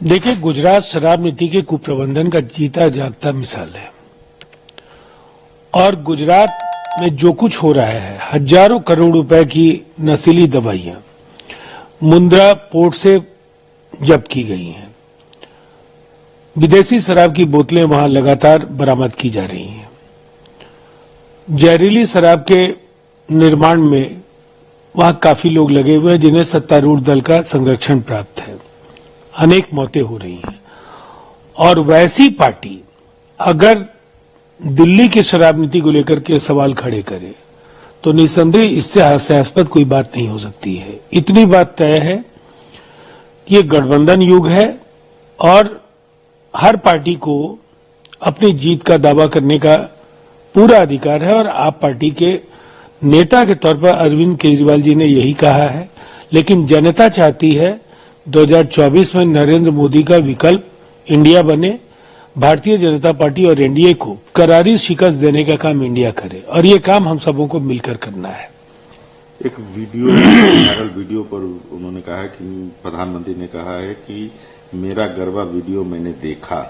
देखिए, गुजरात शराब नीति के कुप्रबंधन का जीता जागता मिसाल है। और गुजरात में जो कुछ हो रहा है, हजारों करोड़ रुपए की नशीली दवाइयां मुंद्रा पोर्ट से जब्त की गई हैं। विदेशी शराब की बोतलें वहां लगातार बरामद की जा रही हैं। जहरीली शराब के निर्माण में वहां काफी लोग लगे हुए हैं जिन्हें सत्तारूढ़ दल का संरक्षण प्राप्त है। अनेक मौतें हो रही हैं। और वैसी पार्टी अगर दिल्ली की शराब नीति को लेकर के सवाल खड़े करे तो निसंदेह इससे हास्यास्पद कोई बात नहीं हो सकती है। इतनी बात तय है कि ये गठबंधन युग है और हर पार्टी को अपनी जीत का दावा करने का पूरा अधिकार है। और आप पार्टी के नेता के तौर पर अरविंद केजरीवाल जी ने यही कहा है, लेकिन जनता चाहती है 2024 में नरेंद्र मोदी का विकल्प इंडिया बने। भारतीय जनता पार्टी और एनडीए को करारी शिकस्त देने का काम इंडिया करे और ये काम हम सबों को मिलकर करना है। एक वायरल वीडियो पर उन्होंने कहा है कि प्रधानमंत्री ने कहा है कि मेरा गरबा वीडियो मैंने देखा।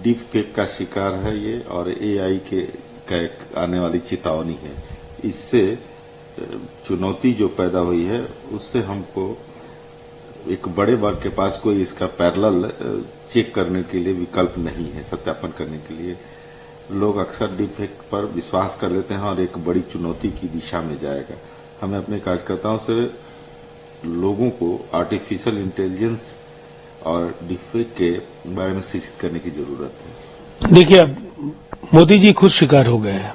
डीप फेक का शिकार है ये और एआई के आने वाली चेतावनी है। इससे चुनौती जो पैदा हुई है उससे हमको एक बड़े वर्ग के पास कोई इसका पैरेलल चेक करने के लिए विकल्प नहीं है। सत्यापन करने के लिए लोग अक्सर डीपफेक पर विश्वास कर लेते हैं और एक बड़ी चुनौती की दिशा में जाएगा। हमें अपने कार्यकर्ताओं से लोगों को आर्टिफिशियल इंटेलिजेंस और डीपफेक के बारे में शिक्षित करने की जरूरत है। देखिए, अब मोदी जी खुद शिकार हो गए हैं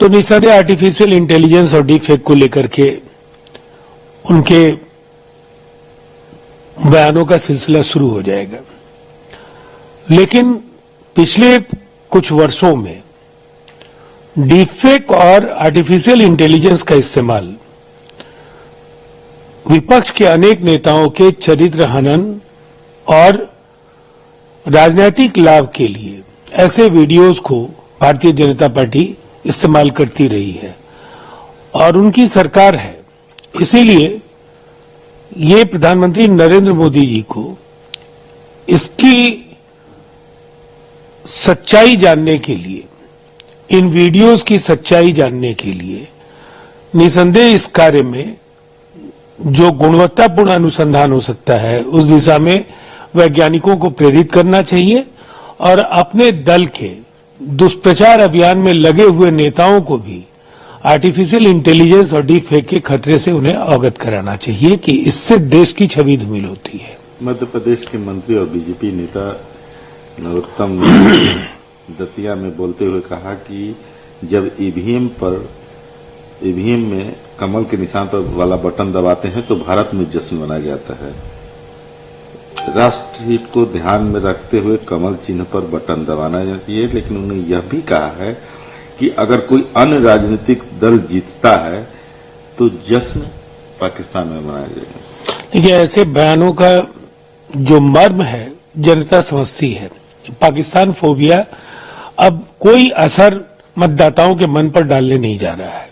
तो निसंदेह आर्टिफिशियल इंटेलिजेंस और डीपफेक को लेकर के उनके बयानों का सिलसिला शुरू हो जाएगा। लेकिन पिछले कुछ वर्षों में डीपफेक और आर्टिफिशियल इंटेलिजेंस का इस्तेमाल विपक्ष के अनेक नेताओं के चरित्र हनन और राजनीतिक लाभ के लिए ऐसे वीडियोस को भारतीय जनता पार्टी इस्तेमाल करती रही है और उनकी सरकार है। इसीलिए ये प्रधानमंत्री नरेंद्र मोदी जी को इसकी सच्चाई जानने के लिए, इन वीडियोस की सच्चाई जानने के लिए निसंदेह इस कार्य में जो गुणवत्तापूर्ण अनुसंधान हो सकता है उस दिशा में वैज्ञानिकों को प्रेरित करना चाहिए और अपने दल के दुष्प्रचार अभियान में लगे हुए नेताओं को भी आर्टिफिशियल इंटेलिजेंस और डीप फेक के खतरे से उन्हें अवगत कराना चाहिए कि इससे देश की छवि धूमिल होती है। मध्य प्रदेश के मंत्री और बीजेपी नेता नरोत्तम दतिया में बोलते हुए कहा कि जब ईवीएम में कमल के निशान पर वाला बटन दबाते हैं तो भारत में जश्न मनाया जाता है। राष्ट्र हित को ध्यान में रखते हुए कमल चिन्ह पर बटन दबाना चाहिए, लेकिन उन्होंने यह भी कहा है कि अगर कोई अन्य राजनीतिक दल जीतता है तो जश्न पाकिस्तान में मनाया जाएगा। देखिए, ऐसे बयानों का जो मर्म है जनता समझती है। पाकिस्तान फोबिया अब कोई असर मतदाताओं के मन पर डालने नहीं जा रहा है।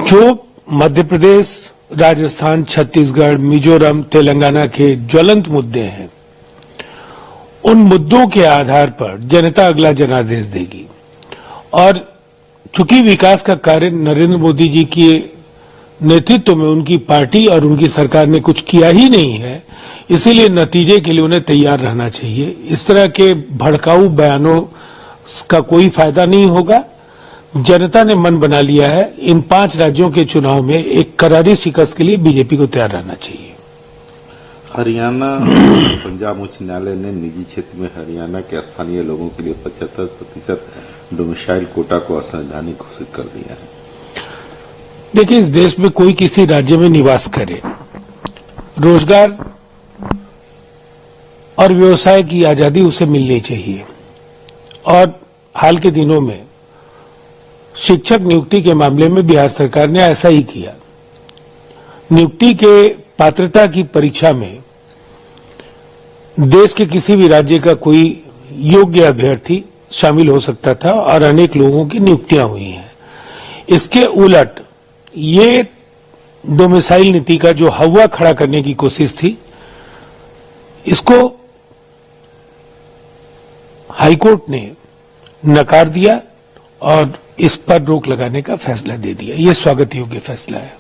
जो मध्य प्रदेश, राजस्थान, छत्तीसगढ़, मिजोरम, तेलंगाना के ज्वलंत मुद्दे हैं, उन मुद्दों के आधार पर जनता अगला जनादेश देगी। और चूंकि विकास का कार्य नरेंद्र मोदी जी के नेतृत्व में उनकी पार्टी और उनकी सरकार ने कुछ किया ही नहीं है, इसीलिए नतीजे के लिए उन्हें तैयार रहना चाहिए। इस तरह के भड़काऊ बयानों का कोई फायदा नहीं होगा। जनता ने मन बना लिया है। इन 5 राज्यों के चुनाव में एक करारी शिकस्त के लिए बीजेपी को तैयार रहना चाहिए। हरियाणा पंजाब उच्च न्यायालय ने निजी क्षेत्र में हरियाणा के स्थानीय लोगों के लिए 75% डोमिसाइल कोटा को असंवैधानिक घोषित कर दिया है। देखिए, इस देश में कोई किसी राज्य में निवास करे, रोजगार और व्यवसाय की आजादी उसे मिलनी चाहिए। और हाल के दिनों में शिक्षक नियुक्ति के मामले में बिहार सरकार ने ऐसा ही किया। नियुक्ति के पात्रता की परीक्षा में देश के किसी भी राज्य का कोई योग्य अभ्यर्थी शामिल हो सकता था और अनेक लोगों की नियुक्तियां हुई हैं। इसके उलट ये डोमिसाइल नीति का जो हवा खड़ा करने की कोशिश थी इसको हाईकोर्ट ने नकार दिया और इस पर रोक लगाने का फैसला दे दिया। यह स्वागत योग्य फैसला है।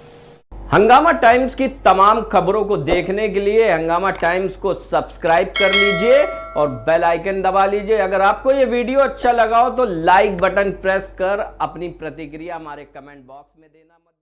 हंगामा टाइम्स की तमाम खबरों को देखने के लिए हंगामा टाइम्स को सब्सक्राइब कर लीजिए और बेल आइकन दबा लीजिए। अगर आपको ये वीडियो अच्छा लगा हो तो लाइक बटन प्रेस कर अपनी प्रतिक्रिया हमारे कमेंट बॉक्स में देना मत